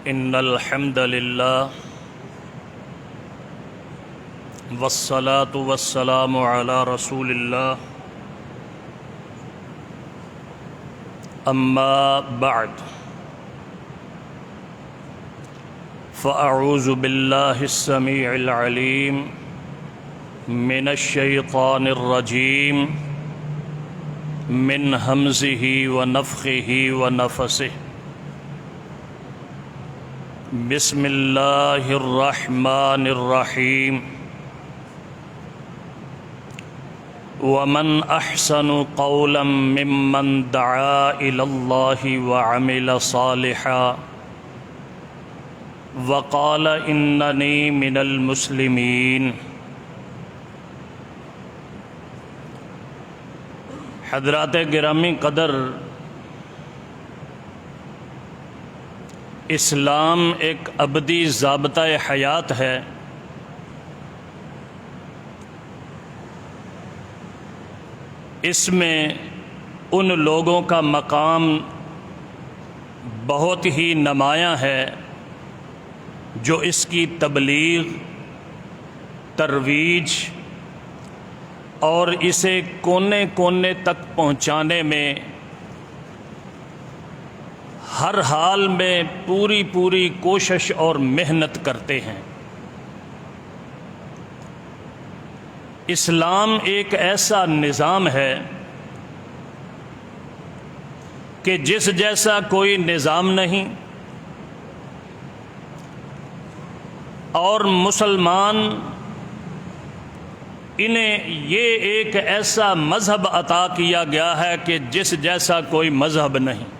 ان الحمد للہ والصلاة والسلام علی رسول اللہ اما بعد فاعوذ باللہ السمیع العلیم من الشیطان الرجیم من ہمزہ ونفخہ ونفثہ بسم اللہ الرحمن الرحیم ومن احسن قولا ممن دعا الى اللہ وعمل صالحا وقال اننی من المسلمین۔ حضرات گرامی قدر، اسلام ایک ابدی ضابطہ حیات ہے۔ اس میں ان لوگوں کا مقام بہت ہی نمایاں ہے جو اس کی تبلیغ، ترویج اور اسے کونے کونے تک پہنچانے میں ہر حال میں پوری کوشش اور محنت کرتے ہیں۔ اسلام ایک ایسا نظام ہے کہ جس جیسا کوئی نظام نہیں، اور مسلمان انہیں یہ ایک ایسا مذہب عطا کیا گیا ہے کہ جس جیسا کوئی مذہب نہیں۔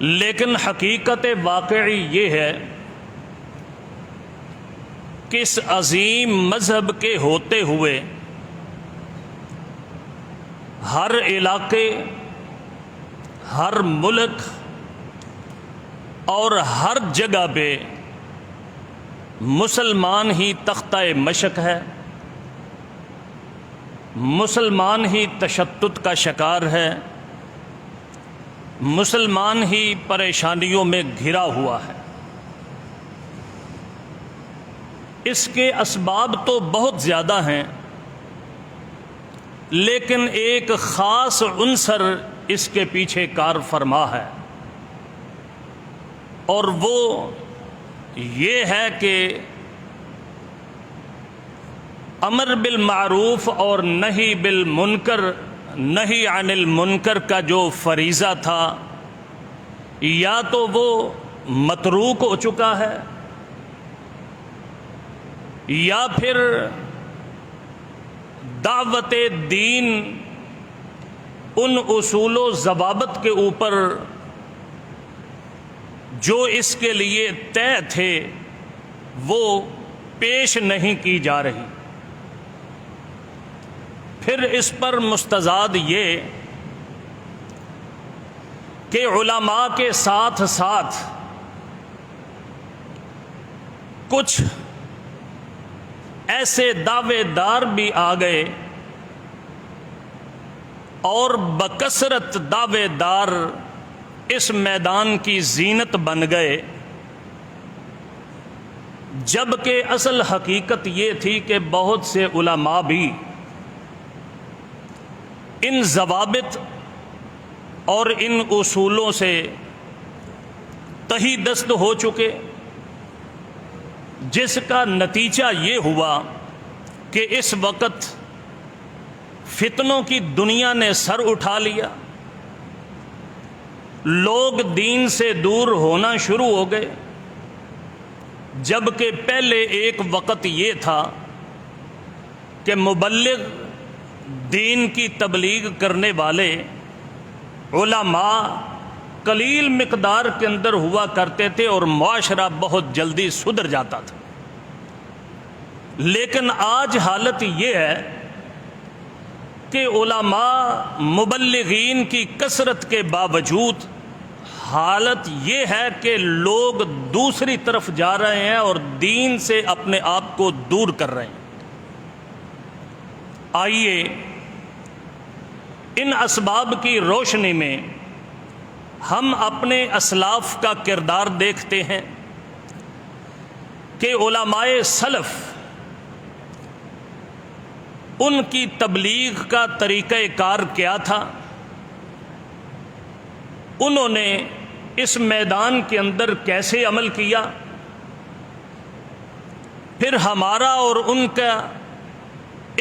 لیکن حقیقت واقعی یہ ہے کہ اس عظیم مذہب کے ہوتے ہوئے ہر علاقے، ہر ملک اور ہر جگہ پہ مسلمان ہی تختہ مشق ہے، مسلمان ہی تشدد کا شکار ہے، مسلمان ہی پریشانیوں میں گھرا ہوا ہے۔ اس کے اسباب تو بہت زیادہ ہیں، لیکن ایک خاص عنصر اس کے پیچھے کار فرما ہے، اور وہ یہ ہے کہ امر بالمعروف اور نہی بالمنکر، نہی عن المنکر کا جو فریضہ تھا، یا تو وہ متروک ہو چکا ہے، یا پھر دعوت دین ان اصول و ضوابط کے اوپر جو اس کے لیے طے تھے وہ پیش نہیں کی جا رہی۔ پھر اس پر مستزاد یہ کہ علماء کے ساتھ ساتھ کچھ ایسے دعوے دار بھی آ گئے، اور بکثرت دعوے دار اس میدان کی زینت بن گئے، جبکہ اصل حقیقت یہ تھی کہ بہت سے علماء بھی ان ضوابط اور ان اصولوں سے تہی دست ہو چکے، جس کا نتیجہ یہ ہوا کہ اس وقت فتنوں کی دنیا نے سر اٹھا لیا، لوگ دین سے دور ہونا شروع ہو گئے، جبکہ پہلے ایک وقت یہ تھا کہ مبلغ، دین کی تبلیغ کرنے والے علماء قلیل مقدار کے اندر ہوا کرتے تھے اور معاشرہ بہت جلدی سدھر جاتا تھا۔ لیکن آج حالت یہ ہے کہ علماء، مبلغین کی کثرت کے باوجود حالت یہ ہے کہ لوگ دوسری طرف جا رہے ہیں اور دین سے اپنے آپ کو دور کر رہے ہیں۔ آئیے ان اسباب کی روشنی میں ہم اپنے اسلاف کا کردار دیکھتے ہیں کہ علماء سلف ان کی تبلیغ کا طریقہ کار کیا تھا، انہوں نے اس میدان کے اندر کیسے عمل کیا، پھر ہمارا اور ان کا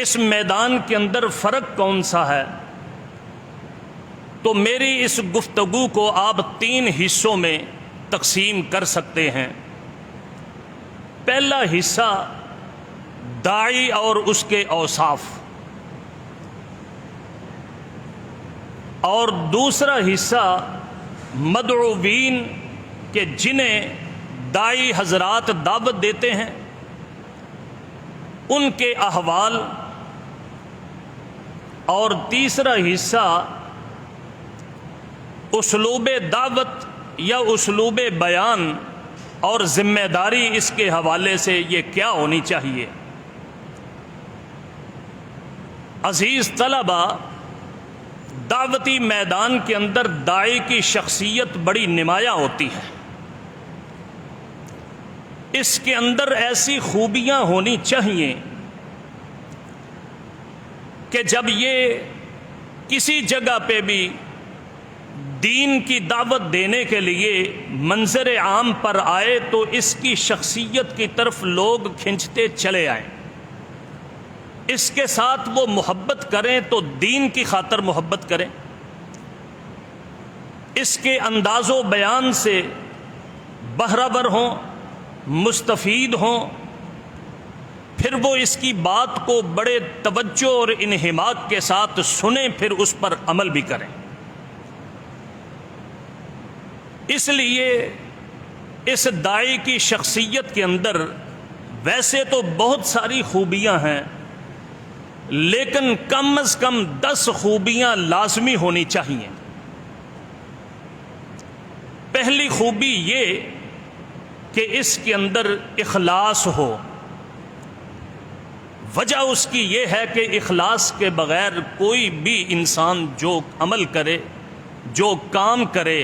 اس میدان کے اندر فرق کون سا ہے۔ تو میری اس گفتگو کو آپ 3 حصوں میں تقسیم کر سکتے ہیں۔ پہلا حصہ داعی اور اس کے اوصاف، اور دوسرا حصہ مدعوین کہ جنہیں داعی حضرات دعوت دیتے ہیں ان کے احوال، اور تیسرا حصہ اسلوب دعوت یا اسلوب بیان اور ذمہ داری اس کے حوالے سے یہ کیا ہونی چاہیے۔ عزیز طلبہ، دعوتی میدان کے اندر داعی کی شخصیت بڑی نمایاں ہوتی ہے۔ اس کے اندر ایسی خوبیاں ہونی چاہیے کہ جب یہ کسی جگہ پہ بھی دین کی دعوت دینے کے لیے منظر عام پر آئے تو اس کی شخصیت کی طرف لوگ کھنچتے چلے آئیں، اس کے ساتھ وہ محبت کریں تو دین کی خاطر محبت کریں، اس کے انداز و بیان سے بہرہ ور ہوں، مستفید ہوں، پھر وہ اس کی بات کو بڑے توجہ اور انہماک کے ساتھ سنیں، پھر اس پر عمل بھی کریں۔ اس لیے اس داعی کی شخصیت کے اندر ویسے تو بہت ساری خوبیاں ہیں، لیکن کم از کم 10 خوبیاں لازمی ہونی چاہیے۔ پہلی خوبی یہ کہ اس کے اندر اخلاص ہو۔ وجہ اس کی یہ ہے کہ اخلاص کے بغیر کوئی بھی انسان جو عمل کرے، جو کام کرے،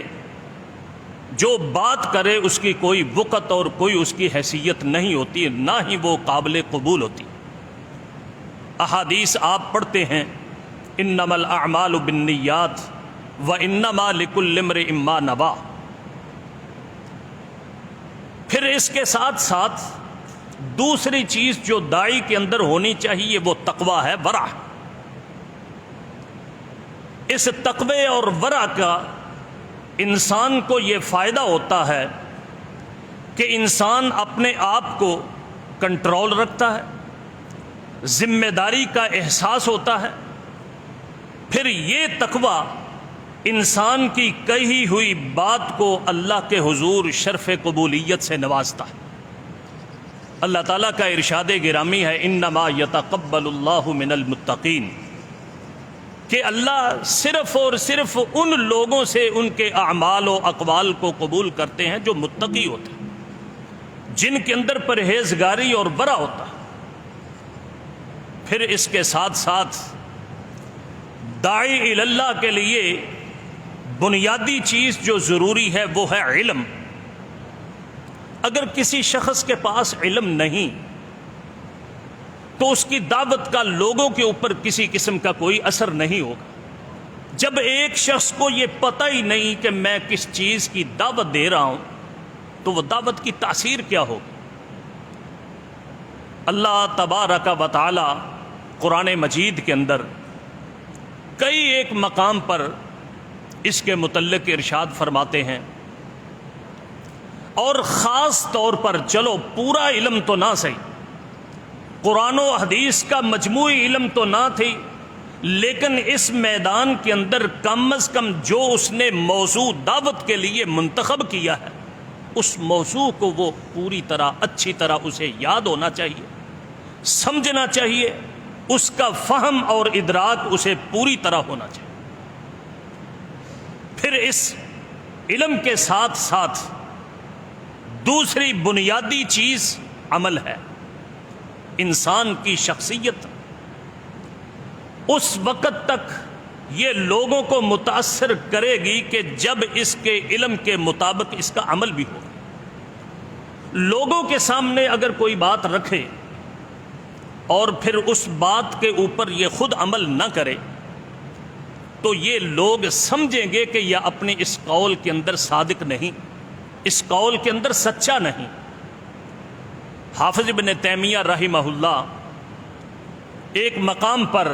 جو بات کرے، اس کی کوئی وقت اور کوئی اس کی حیثیت نہیں ہوتی، نہ ہی وہ قابل قبول ہوتی۔ احادیث آپ پڑھتے ہیں، انما الاعمال بالنیات وانما لکل امرئ ما نویٰ۔ پھر اس کے ساتھ ساتھ دوسری چیز جو داعی کے اندر ہونی چاہیے وہ تقوی ہے، ورع۔ اس تقوی اور ورع کا انسان کو یہ فائدہ ہوتا ہے کہ انسان اپنے آپ کو کنٹرول رکھتا ہے، ذمہ داری کا احساس ہوتا ہے، پھر یہ تقوی انسان کی کہی ہوئی بات کو اللہ کے حضور شرف قبولیت سے نوازتا ہے۔ اللہ تعالیٰ کا ارشاد گرامی ہے، انما یتقبل اللہ من المتقین، کہ اللہ صرف اور صرف ان لوگوں سے ان کے اعمال و اقوال کو قبول کرتے ہیں جو متقی ہوتے ہیں، جن کے اندر پرہیزگاری اور ورع ہوتا ہے۔ پھر اس کے ساتھ ساتھ داعی اللہ کے لیے بنیادی چیز جو ضروری ہے وہ ہے علم۔ اگر کسی شخص کے پاس علم نہیں تو اس کی دعوت کا لوگوں کے اوپر کسی قسم کا کوئی اثر نہیں ہوگا۔ جب ایک شخص کو یہ پتہ ہی نہیں کہ میں کس چیز کی دعوت دے رہا ہوں تو وہ دعوت کی تاثیر کیا ہوگی۔ اللہ تبارک و تعالی قرآن مجید کے اندر کئی ایک مقام پر اس کے متعلق ارشاد فرماتے ہیں، اور خاص طور پر چلو پورا علم تو نہ صحیح، قرآن و حدیث کا مجموعی علم تو نہ تھی، لیکن اس میدان کے اندر کم از کم جو اس نے موضوع دعوت کے لیے منتخب کیا ہے اس موضوع کو وہ پوری طرح اچھی طرح اسے یاد ہونا چاہیے، سمجھنا چاہیے، اس کا فہم اور ادراک اسے پوری طرح ہونا چاہیے۔ پھر اس علم کے ساتھ ساتھ دوسری بنیادی چیز عمل ہے۔ انسان کی شخصیت اس وقت تک یہ لوگوں کو متاثر کرے گی کہ جب اس کے علم کے مطابق اس کا عمل بھی ہو. لوگوں کے سامنے اگر کوئی بات رکھے اور پھر اس بات کے اوپر یہ خود عمل نہ کرے تو یہ لوگ سمجھیں گے کہ یہ اپنے اس قول کے اندر صادق نہیں، اس قول کے اندر سچا نہیں. حافظ ابن تیمیہ رحمہ اللہ ایک مقام پر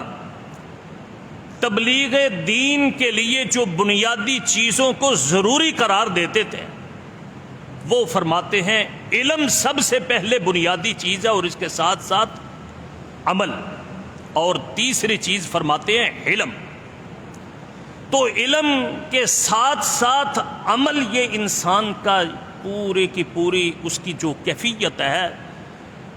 تبلیغ دین کے لیے جو بنیادی چیزوں کو ضروری قرار دیتے تھے وہ فرماتے ہیں علم سب سے پہلے بنیادی چیز ہے اور اس کے ساتھ ساتھ عمل، اور تیسری چیز فرماتے ہیں علم. تو علم کے ساتھ ساتھ عمل یہ انسان کا پورے کی پوری اس کی جو کیفیت ہے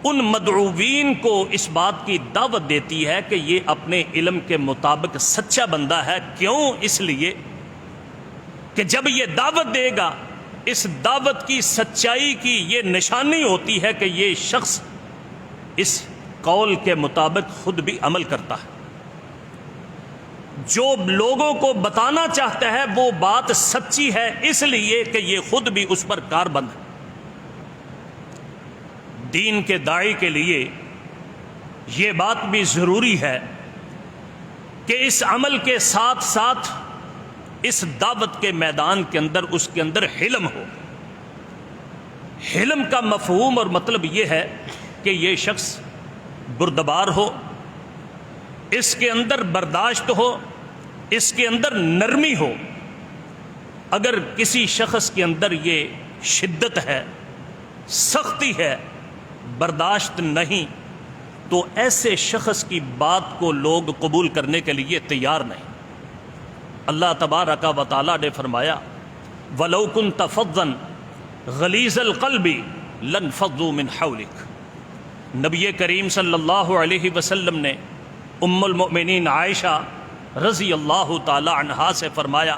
ان مدعوین کو اس بات کی دعوت دیتی ہے کہ یہ اپنے علم کے مطابق سچا بندہ ہے. کیوں؟ اس لیے کہ جب یہ دعوت دے گا اس دعوت کی سچائی کی یہ نشانی ہوتی ہے کہ یہ شخص اس قول کے مطابق خود بھی عمل کرتا ہے. جو لوگوں کو بتانا چاہتا ہے وہ بات سچی ہے اس لیے کہ یہ خود بھی اس پر کاربند ہے. دین کے داعی کے لیے یہ بات بھی ضروری ہے کہ اس عمل کے ساتھ ساتھ اس دعوت کے میدان کے اندر اس کے اندر حلم ہو. حلم کا مفہوم اور مطلب یہ ہے کہ یہ شخص بردبار ہو، اس کے اندر برداشت ہو، اس کے اندر نرمی ہو. اگر کسی شخص کے اندر یہ شدت ہے، سختی ہے، برداشت نہیں تو ایسے شخص کی بات کو لوگ قبول کرنے کے لیے تیار نہیں. اللہ تبارک و تعالی نے فرمایا وَلَوْ كُنْتَ فَظًّا غَلِيظَ الْقَلْبِ لَانفَضُّوا مِنْ حَوْلِكَ. نبی کریم صلی اللہ علیہ وسلم نے ام المؤمنین عائشہ رضی اللہ تعالی عنہا سے فرمایا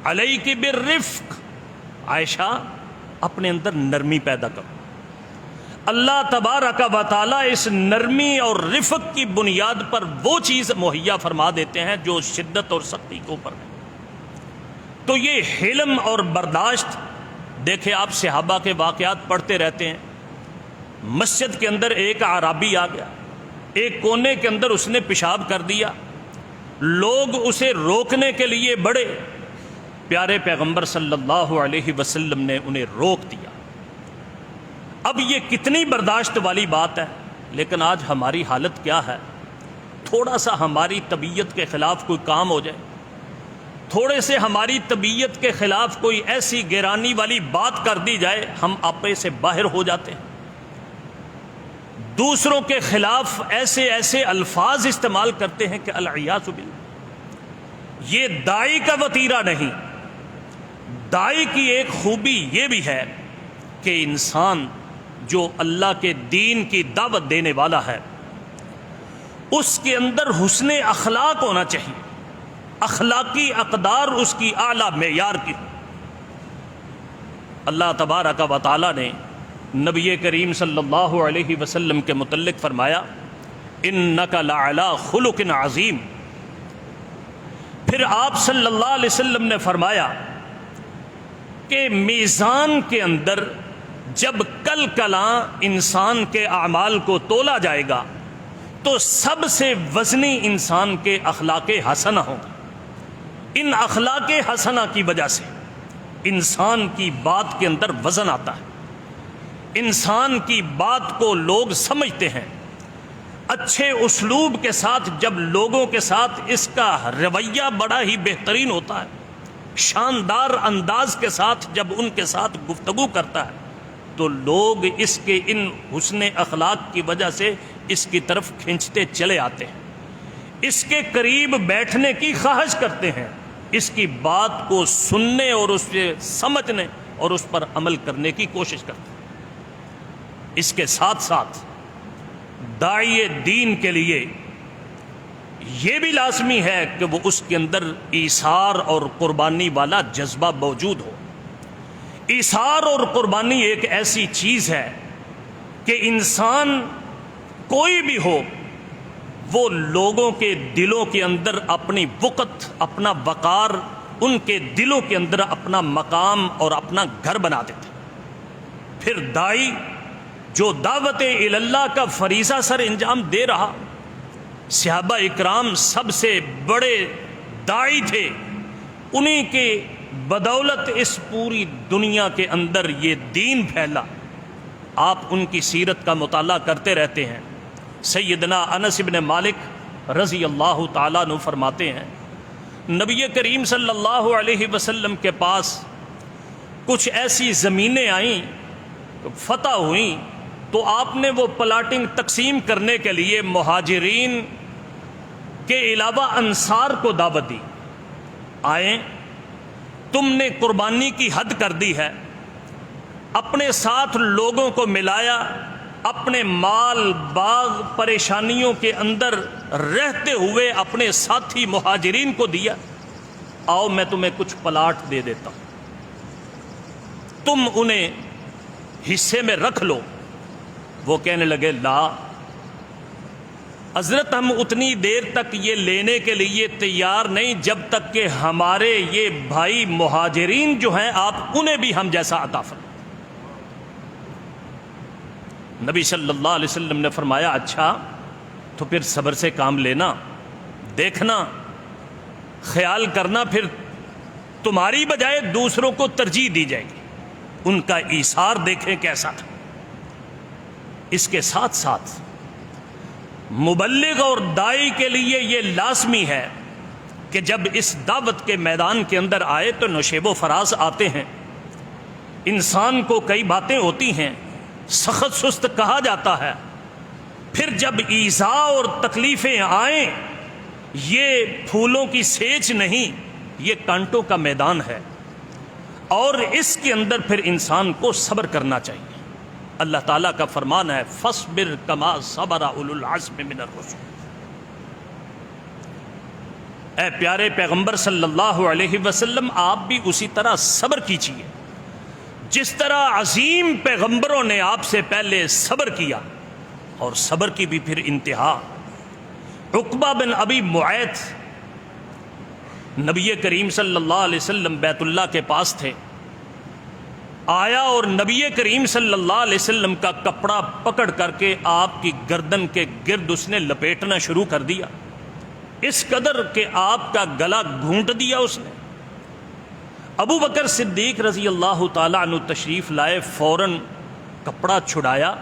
علیک بالرفق، عائشہ اپنے اندر نرمی پیدا کرو. اللہ تبارک و تعالی اس نرمی اور رفق کی بنیاد پر وہ چیز مہیا فرما دیتے ہیں جو شدت اور سختی کے اوپر ہے. تو یہ حلم اور برداشت، دیکھیں آپ صحابہ کے واقعات پڑھتے رہتے ہیں. مسجد کے اندر ایک اعرابی آ گیا، ایک کونے کے اندر اس نے پیشاب کر دیا، لوگ اسے روکنے کے لیے بڑھے، پیارے پیغمبر صلی اللہ علیہ وسلم نے انہیں روک دیا. اب یہ کتنی برداشت والی بات ہے، لیکن آج ہماری حالت کیا ہے؟ تھوڑا سا ہماری طبیعت کے خلاف کوئی کام ہو جائے، تھوڑے سے ہماری طبیعت کے خلاف کوئی ایسی گیرانی والی بات کر دی جائے، ہم آپے سے باہر ہو جاتے ہیں. دوسروں کے خلاف ایسے ایسے الفاظ استعمال کرتے ہیں کہ العیاذ باللہ. یہ داعی کا وتیرہ نہیں. داعی کی ایک خوبی یہ بھی ہے کہ انسان جو اللہ کے دین کی دعوت دینے والا ہے اس کے اندر حسن اخلاق ہونا چاہیے، اخلاقی اقدار اس کی اعلیٰ معیار کی. اللہ تبارک و تعالی نے نبی کریم صلی اللہ علیہ وسلم کے متعلق فرمایا انک لعلی خلق عظیم. پھر آپ صلی اللہ علیہ وسلم نے فرمایا کہ میزان کے اندر جب کل کلاں انسان کے اعمال کو تولا جائے گا تو سب سے وزنی انسان کے اخلاق حسنہ ہوں. ان اخلاق حسنہ کی وجہ سے انسان کی بات کے اندر وزن آتا ہے، انسان کی بات کو لوگ سمجھتے ہیں. اچھے اسلوب کے ساتھ جب لوگوں کے ساتھ اس کا رویہ بڑا ہی بہترین ہوتا ہے، شاندار انداز کے ساتھ جب ان کے ساتھ گفتگو کرتا ہے تو لوگ اس کے ان حسن اخلاق کی وجہ سے اس کی طرف کھینچتے چلے آتے ہیں، اس کے قریب بیٹھنے کی خواہش کرتے ہیں، اس کی بات کو سننے اور اس سے سمجھنے اور اس پر عمل کرنے کی کوشش کرتے ہیں. اس کے ساتھ ساتھ داعی دین کے لیے یہ بھی لازمی ہے کہ وہ اس کے اندر ایثار اور قربانی والا جذبہ موجود ہو. ایثار اور قربانی ایک ایسی چیز ہے کہ انسان کوئی بھی ہو وہ لوگوں کے دلوں کے اندر اپنی وقت، اپنا وقار، ان کے دلوں کے اندر اپنا مقام اور اپنا گھر بنا دیتے۔ پھر دائی جو دعوت اللہ کا فریضہ سر انجام دے رہا، صحابہ اکرام سب سے بڑے دائی تھے، انہی کے بدولت اس پوری دنیا کے اندر یہ دین پھیلا۔ آپ ان کی سیرت کا مطالعہ کرتے رہتے ہیں۔ سیدنا انس بن مالک رضی اللہ تعالیٰ عنہ فرماتے ہیں، نبی کریم صلی اللہ علیہ وسلم کے پاس کچھ ایسی زمینیں آئیں، فتح ہوئیں، تو آپ نے وہ پلاٹنگ تقسیم کرنے کے لیے مہاجرین کے علاوہ انصار کو دعوت دی، آئیں تم نے قربانی کی حد کر دی ہے، اپنے ساتھ لوگوں کو ملایا، اپنے مال باغ پریشانیوں کے اندر رہتے ہوئے اپنے ساتھی مہاجرین کو دیا، آؤ میں تمہیں کچھ پلاٹ دے دیتا ہوں، تم انہیں حصے میں رکھ لو۔ وہ کہنے لگے لا حضرت، ہم اتنی دیر تک یہ لینے کے لیے تیار نہیں جب تک کہ ہمارے یہ بھائی مہاجرین جو ہیں آپ انہیں بھی ہم جیسا عطا فرمائیں۔ نبی صلی اللہ علیہ وسلم نے فرمایا اچھا تو پھر صبر سے کام لینا، دیکھنا، خیال کرنا، پھر تمہاری بجائے دوسروں کو ترجیح دی جائے گی، ان کا ایثار دیکھیں کیسا تھا۔ اس کے ساتھ ساتھ مبلغ اور دائی کے لیے یہ لازمی ہے کہ جب اس دعوت کے میدان کے اندر آئے تو نشیب و فراز آتے ہیں، انسان کو کئی باتیں ہوتی ہیں، سخت سست کہا جاتا ہے، پھر جب ایذا اور تکلیفیں آئیں، یہ پھولوں کی سیچ نہیں، یہ کانٹوں کا میدان ہے، اور اس کے اندر پھر انسان کو صبر کرنا چاہیے۔ اللہ تعالیٰ کا فرمان ہے فَاصْبِرْ كَمَا صَبَرَ أُولُو الْعَزْمِ مِنَ الرُّسُلِ۔ اے پیارے پیغمبر صلی اللہ علیہ وسلم، آپ بھی اسی طرح صبر کیجیے جس طرح عظیم پیغمبروں نے آپ سے پہلے صبر کیا، اور صبر کی بھی پھر انتہا۔ عقبہ بن ابی معیط نبی کریم صلی اللہ علیہ وسلم بیت اللہ کے پاس تھے، آیا اور نبی کریم صلی اللہ علیہ وسلم کا کپڑا پکڑ کر کے آپ کی گردن کے گرد اس نے لپیٹنا شروع کر دیا، اس قدر کہ آپ کا گلا گھونٹ دیا اس نے۔ ابو بکر صدیق رضی اللہ تعالیٰ عنہ تشریف لائے، فوراً کپڑا چھڑایا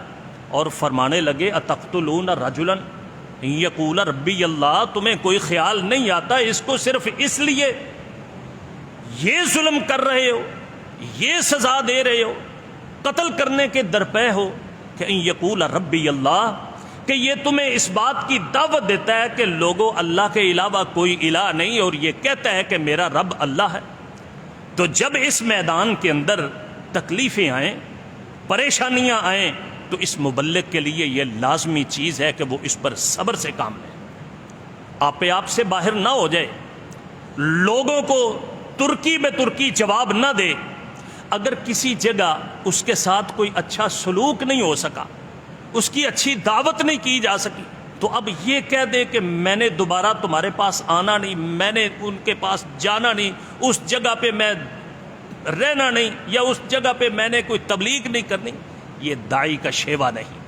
اور فرمانے لگے اتقتلون رجلا یقول ربی اللہ، تمہیں کوئی خیال نہیں آتا اس کو صرف اس لیے یہ ظلم کر رہے ہو، یہ سزا دے رہے ہو، قتل کرنے کے درپے ہو کہ ان یقول ربی اللہ، کہ یہ تمہیں اس بات کی دعوت دیتا ہے کہ لوگوں اللہ کے علاوہ کوئی الہ نہیں، اور یہ کہتا ہے کہ میرا رب اللہ ہے۔ تو جب اس میدان کے اندر تکلیفیں آئیں، پریشانیاں آئیں، تو اس مبلغ کے لیے یہ لازمی چیز ہے کہ وہ اس پر صبر سے کام لے، آپ سے باہر نہ ہو جائے، لوگوں کو ترکی بے ترکی جواب نہ دے۔ اگر کسی جگہ اس کے ساتھ کوئی اچھا سلوک نہیں ہو سکا، اس کی اچھی دعوت نہیں کی جا سکی، تو اب یہ کہہ دے کہ میں نے دوبارہ تمہارے پاس آنا نہیں، میں نے ان کے پاس جانا نہیں، اس جگہ پہ میں رہنا نہیں، یا اس جگہ پہ میں نے کوئی تبلیغ نہیں کرنی، یہ دائی کا شیوا نہیں۔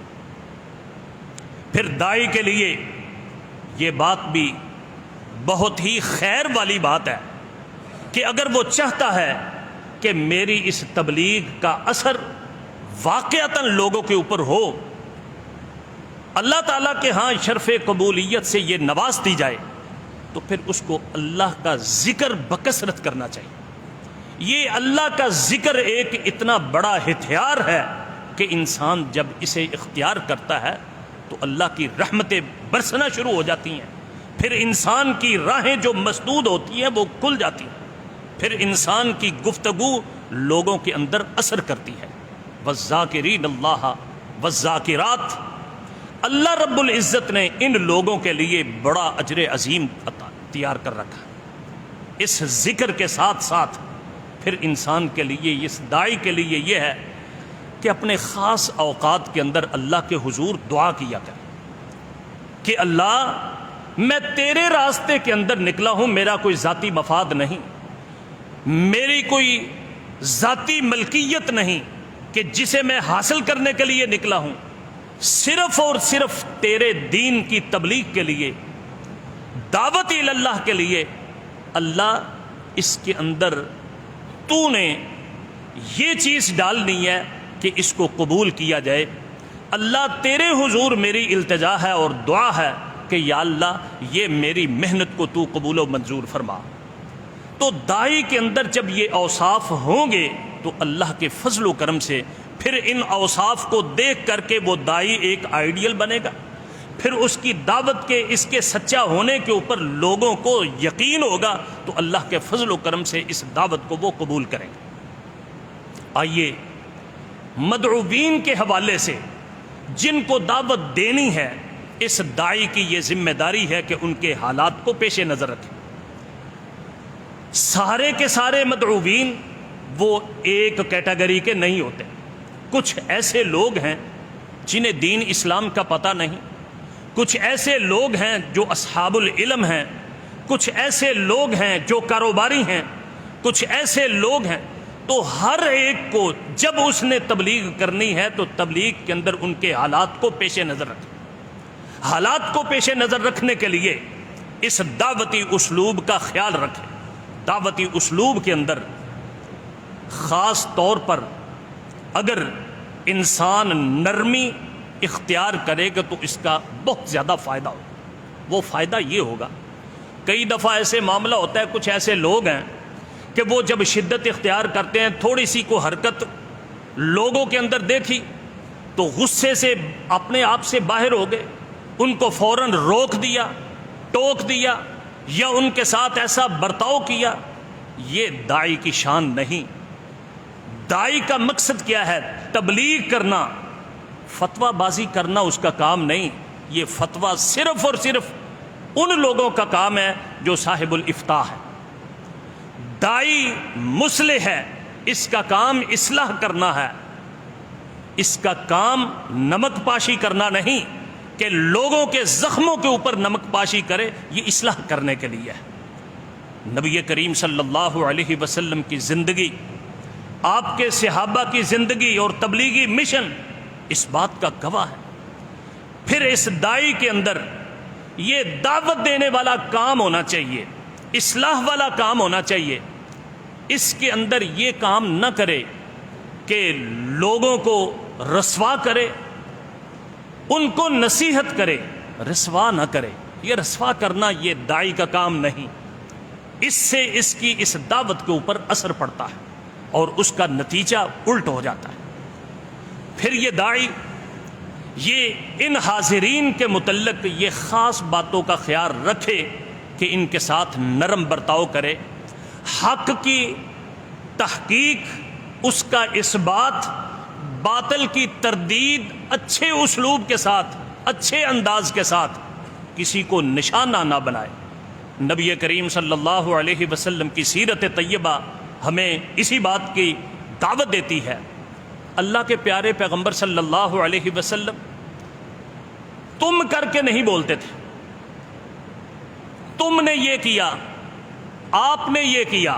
پھر دائی کے لیے یہ بات بھی بہت ہی خیر والی بات ہے کہ اگر وہ چاہتا ہے کہ میری اس تبلیغ کا اثر واقعتاً لوگوں کے اوپر ہو، اللہ تعالیٰ کے ہاں شرف قبولیت سے یہ نواز دی جائے، تو پھر اس کو اللہ کا ذکر بکثرت کرنا چاہیے۔ یہ اللہ کا ذکر ایک اتنا بڑا ہتھیار ہے کہ انسان جب اسے اختیار کرتا ہے تو اللہ کی رحمتیں برسنا شروع ہو جاتی ہیں، پھر انسان کی راہیں جو مسدود ہوتی ہیں وہ کھل جاتی ہیں، پھر انسان کی گفتگو لوگوں کے اندر اثر کرتی ہے۔ والذاکرین اللہ والذاکرات، اللہ رب العزت نے ان لوگوں کے لیے بڑا اجر عظیم تیار کر رکھا ہے۔ اس ذکر کے ساتھ ساتھ پھر انسان کے لیے، اس داعی کے لیے یہ ہے کہ اپنے خاص اوقات کے اندر اللہ کے حضور دعا کیا کرے کہ اللہ میں تیرے راستے کے اندر نکلا ہوں، میرا کوئی ذاتی مفاد نہیں، میری کوئی ذاتی ملکیت نہیں کہ جسے میں حاصل کرنے کے لیے نکلا ہوں، صرف اور صرف تیرے دین کی تبلیغ کے لیے، دعوت اللہ کے لیے۔ اللہ اس کے اندر تو نے یہ چیز ڈالنی ہے کہ اس کو قبول کیا جائے۔ اللہ تیرے حضور میری التجا ہے اور دعا ہے کہ یا اللہ یہ میری محنت کو تو قبول و منظور فرما۔ تو داعی کے اندر جب یہ اوصاف ہوں گے تو اللہ کے فضل و کرم سے پھر ان اوصاف کو دیکھ کر کے وہ داعی ایک آئیڈیل بنے گا، پھر اس کی دعوت کے اس کے سچا ہونے کے اوپر لوگوں کو یقین ہوگا، تو اللہ کے فضل و کرم سے اس دعوت کو وہ قبول کریں گے۔ آئیے مدعوین کے حوالے سے جن کو دعوت دینی ہے، اس داعی کی یہ ذمہ داری ہے کہ ان کے حالات کو پیش نظر رکھیں۔ سارے کے سارے مدعوین وہ ایک کیٹیگری کے نہیں ہوتے، کچھ ایسے لوگ ہیں جنہیں دین اسلام کا پتہ نہیں، کچھ ایسے لوگ ہیں جو اصحاب العلم ہیں، کچھ ایسے لوگ ہیں جو کاروباری ہیں، کچھ ایسے لوگ ہیں۔ تو ہر ایک کو جب اس نے تبلیغ کرنی ہے تو تبلیغ کے اندر ان کے حالات کو پیش نظر رکھیں، حالات کو پیش نظر رکھنے کے لیے اس دعوتی اسلوب کا خیال رکھیں۔ دعوتی اسلوب کے اندر خاص طور پر اگر انسان نرمی اختیار کرے گا تو اس کا بہت زیادہ فائدہ ہوگا۔ وہ فائدہ یہ ہوگا، کئی دفعہ ایسے معاملہ ہوتا ہے، کچھ ایسے لوگ ہیں کہ وہ جب شدت اختیار کرتے ہیں، تھوڑی سی کو حرکت لوگوں کے اندر دیکھی تو غصے سے اپنے آپ سے باہر ہو گئے، ان کو فوراً روک دیا، ٹوک دیا، یا ان کے ساتھ ایسا برتاؤ کیا۔ یہ داعی کی شان نہیں۔ داعی کا مقصد کیا ہے؟ تبلیغ کرنا، فتویٰ بازی کرنا اس کا کام نہیں۔ یہ فتویٰ صرف اور صرف ان لوگوں کا کام ہے جو صاحب الافتاء ہے۔ داعی مصلح ہے، اس کا کام اصلاح کرنا ہے، اس کا کام نمک پاشی کرنا نہیں کہ لوگوں کے زخموں کے اوپر نمک پاشی کرے، یہ اصلاح کرنے کے لیے ہے۔ نبی کریم صلی اللہ علیہ وسلم کی زندگی، آپ کے صحابہ کی زندگی اور تبلیغی مشن اس بات کا گواہ ہے۔ پھر اس داعی کے اندر یہ دعوت دینے والا کام ہونا چاہیے، اصلاح والا کام ہونا چاہیے۔ اس کے اندر یہ کام نہ کرے کہ لوگوں کو رسوا کرے، ان کو نصیحت کرے، رسوا نہ کرے۔ یہ رسوا کرنا یہ داعی کا کام نہیں۔ اس سے اس کی اس دعوت کے اوپر اثر پڑتا ہے اور اس کا نتیجہ الٹ ہو جاتا ہے۔ پھر یہ داعی یہ ان حاضرین کے متعلق یہ خاص باتوں کا خیال رکھے کہ ان کے ساتھ نرم برتاؤ کرے، حق کی تحقیق، اس کا اثبات، باطل کی تردید اچھے اسلوب کے ساتھ، اچھے انداز کے ساتھ، کسی کو نشانہ نہ بنائے۔ نبی کریم صلی اللہ علیہ وسلم کی سیرت طیبہ ہمیں اسی بات کی دعوت دیتی ہے۔ اللہ کے پیارے پیغمبر صلی اللہ علیہ وسلم تم کر کے نہیں بولتے تھے، تم نے یہ کیا، آپ نے یہ کیا،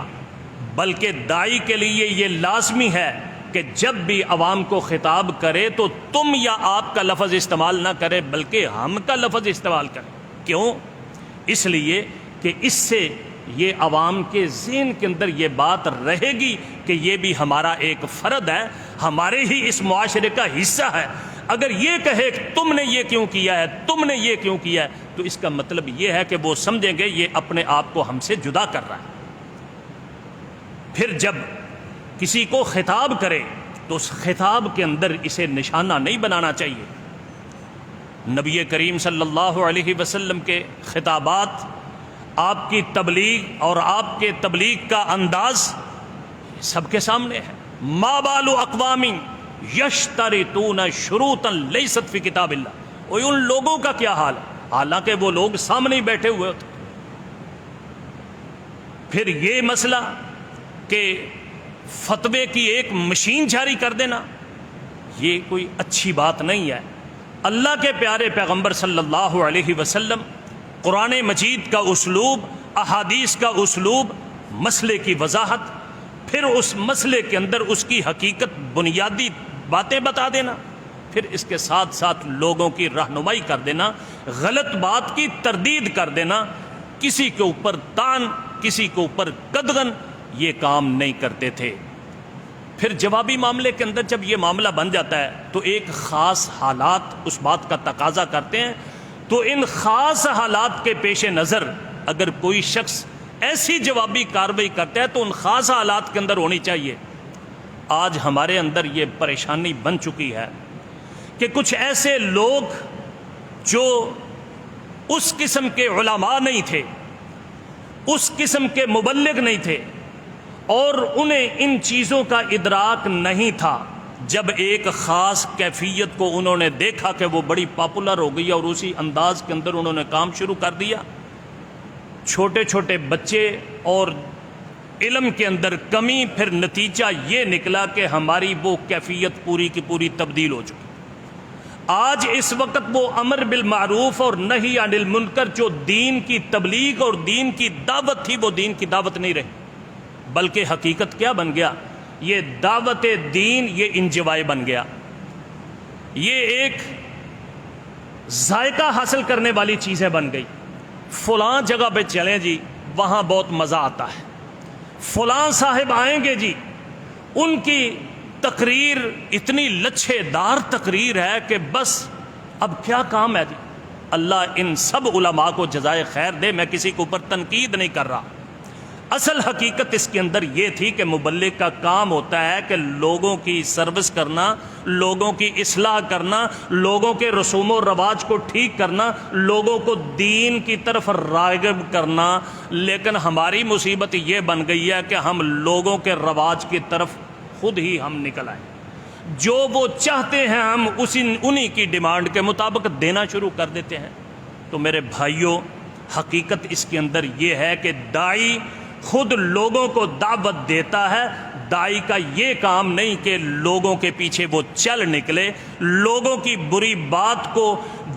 بلکہ داعی کے لیے یہ لازمی ہے کہ جب بھی عوام کو خطاب کرے تو تم یا آپ کا لفظ استعمال نہ کرے بلکہ ہم کا لفظ استعمال کرے۔ کیوں؟ اس لیے کہ اس سے یہ عوام کے ذہن کے اندر یہ بات رہے گی کہ یہ بھی ہمارا ایک فرد ہے، ہمارے ہی اس معاشرے کا حصہ ہے۔ اگر یہ کہے کہ تم نے یہ کیوں کیا ہے، تم نے یہ کیوں کیا ہے، تو اس کا مطلب یہ ہے کہ وہ سمجھیں گے یہ اپنے آپ کو ہم سے جدا کر رہا ہے۔ پھر جب کسی کو خطاب کرے تو اس خطاب کے اندر اسے نشانہ نہیں بنانا چاہیے۔ نبی کریم صلی اللہ علیہ وسلم کے خطابات، آپ کی تبلیغ اور آپ کے تبلیغ کا انداز سب کے سامنے ہے۔ ما بال اقوام یشترطون شروطا لیست فی کتاب اللہ، اور ان لوگوں کا کیا حال ہے حالانکہ وہ لوگ سامنے ہی بیٹھے ہوئے ہوتے۔ پھر یہ مسئلہ کہ فتوے کی ایک مشین جاری کر دینا، یہ کوئی اچھی بات نہیں ہے۔ اللہ کے پیارے پیغمبر صلی اللہ علیہ وسلم قرآن مجید کا اسلوب، احادیث کا اسلوب، مسئلے کی وضاحت، پھر اس مسئلے کے اندر اس کی حقیقت، بنیادی باتیں بتا دینا، پھر اس کے ساتھ ساتھ لوگوں کی رہنمائی کر دینا، غلط بات کی تردید کر دینا، کسی کے اوپر تان، کسی کے اوپر قدغن، یہ کام نہیں کرتے تھے۔ پھر جوابی معاملے کے اندر جب یہ معاملہ بن جاتا ہے تو ایک خاص حالات اس بات کا تقاضا کرتے ہیں، تو ان خاص حالات کے پیش نظر اگر کوئی شخص ایسی جوابی کارروائی کرتا ہے تو ان خاص حالات کے اندر ہونی چاہیے۔ آج ہمارے اندر یہ پریشانی بن چکی ہے کہ کچھ ایسے لوگ جو اس قسم کے علماء نہیں تھے، اس قسم کے مبلغ نہیں تھے، اور انہیں ان چیزوں کا ادراک نہیں تھا، جب ایک خاص کیفیت کو انہوں نے دیکھا کہ وہ بڑی پاپولر ہو گئی اور اسی انداز کے اندر انہوں نے کام شروع کر دیا، چھوٹے چھوٹے بچے اور علم کے اندر کمی، پھر نتیجہ یہ نکلا کہ ہماری وہ کیفیت پوری کی پوری تبدیل ہو چکی۔ آج اس وقت وہ امر بالمعروف اور نہی عن المنکر جو دین کی تبلیغ اور دین کی دعوت تھی، وہ دین کی دعوت نہیں رہی، بلکہ حقیقت کیا بن گیا؟ یہ دعوت دین یہ انجوائے بن گیا، یہ ایک ذائقہ حاصل کرنے والی چیزیں بن گئی۔ فلاں جگہ پہ چلیں جی، وہاں بہت مزہ آتا ہے، فلاں صاحب آئیں گے جی، ان کی تقریر اتنی لچھے دار تقریر ہے کہ بس اب کیا کام ہے جی۔ اللہ ان سب علماء کو جزائے خیر دے، میں کسی کے اوپر تنقید نہیں کر رہا۔ اصل حقیقت اس کے اندر یہ تھی کہ مبلغ کا کام ہوتا ہے کہ لوگوں کی سروس کرنا، لوگوں کی اصلاح کرنا، لوگوں کے رسوم و رواج کو ٹھیک کرنا، لوگوں کو دین کی طرف راغب کرنا۔ لیکن ہماری مصیبت یہ بن گئی ہے کہ ہم لوگوں کے رواج کی طرف خود ہی ہم نکل آئے، جو وہ چاہتے ہیں ہم انہی کی ڈیمانڈ کے مطابق دینا شروع کر دیتے ہیں۔ تو میرے بھائیوں، حقیقت اس کے اندر یہ ہے کہ داعی خود لوگوں کو دعوت دیتا ہے، داعی کا یہ کام نہیں کہ لوگوں کے پیچھے وہ چل نکلے، لوگوں کی بری بات کو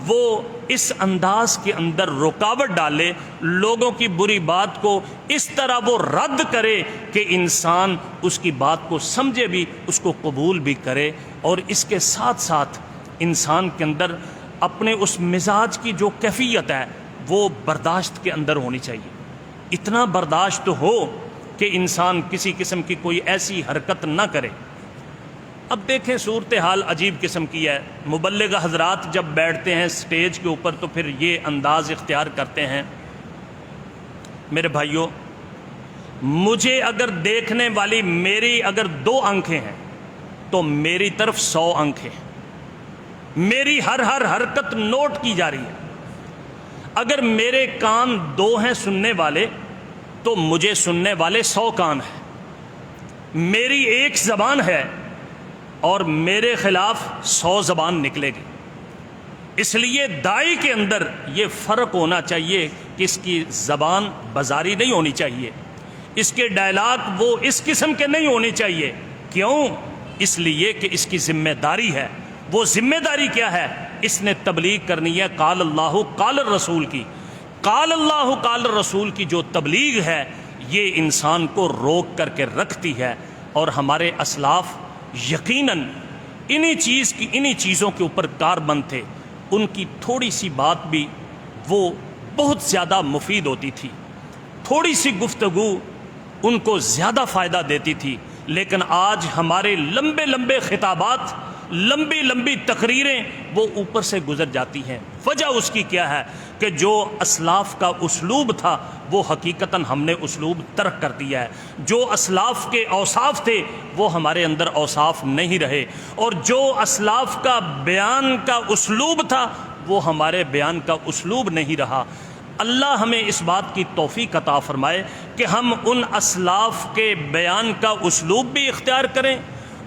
وہ اس انداز کے اندر رکاوٹ ڈالے، لوگوں کی بری بات کو اس طرح وہ رد کرے کہ انسان اس کی بات کو سمجھے بھی، اس کو قبول بھی کرے، اور اس کے ساتھ ساتھ انسان کے اندر اپنے اس مزاج کی جو کیفیت ہے وہ برداشت کے اندر ہونی چاہیے۔ اتنا برداشت ہو کہ انسان کسی قسم کی کوئی ایسی حرکت نہ کرے۔ اب دیکھیں صورتحال عجیب قسم کی ہے، مبلغ حضرات جب بیٹھتے ہیں سٹیج کے اوپر تو پھر یہ انداز اختیار کرتے ہیں۔ میرے بھائیوں، مجھے اگر دیکھنے والی میری اگر 2 آنکھیں ہیں تو میری طرف 100 آنکھیں ہیں، میری ہر حرکت نوٹ کی جا رہی ہے۔ اگر میرے کان 2 ہیں سننے والے تو مجھے سننے والے 100 کان ہیں۔ میری ایک زبان ہے اور میرے خلاف 100 زبان نکلے گی۔ اس لیے داعی کے اندر یہ فرق ہونا چاہیے کہ اس کی زبان بازاری نہیں ہونی چاہیے، اس کے ڈائلاگ وہ اس قسم کے نہیں ہونے چاہیے۔ کیوں؟ اس لیے کہ اس کی ذمہ داری ہے۔ وہ ذمہ داری کیا ہے؟ اس نے تبلیغ کرنی ہے قال اللہ قال الرسول کی۔ قال اللہ قال الرسول کی جو تبلیغ ہے یہ انسان کو روک کر کے رکھتی ہے، اور ہمارے اسلاف یقیناً انہی چیزوں کے اوپر کاربند تھے۔ ان کی تھوڑی سی بات بھی وہ بہت زیادہ مفید ہوتی تھی، تھوڑی سی گفتگو ان کو زیادہ فائدہ دیتی تھی۔ لیکن آج ہمارے لمبے لمبے خطابات، لمبی لمبی تقریریں وہ اوپر سے گزر جاتی ہیں۔ وجہ اس کی کیا ہے کہ جو اسلاف کا اسلوب تھا وہ حقیقتاً ہم نے اسلوب ترک کر دیا ہے۔ جو اسلاف کے اوصاف تھے وہ ہمارے اندر اوصاف نہیں رہے، اور جو اسلاف کا بیان کا اسلوب تھا وہ ہمارے بیان کا اسلوب نہیں رہا۔ اللہ ہمیں اس بات کی توفیق عطا فرمائے کہ ہم ان اسلاف کے بیان کا اسلوب بھی اختیار کریں،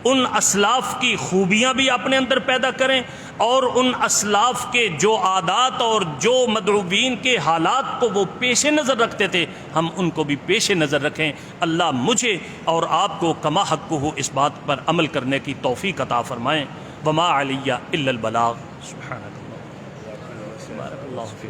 ان اسلاف کی خوبیاں بھی اپنے اندر پیدا کریں، اور ان اسلاف کے جو عادات اور جو مدعوین کے حالات کو وہ پیش نظر رکھتے تھے ہم ان کو بھی پیش نظر رکھیں۔ اللہ مجھے اور آپ کو کما حق ہو اس بات پر عمل کرنے کی توفیق عطا فرمائیں۔ وما علیہ الا البلاغ۔ سبحانک اللہ، بارک اللہ فیک۔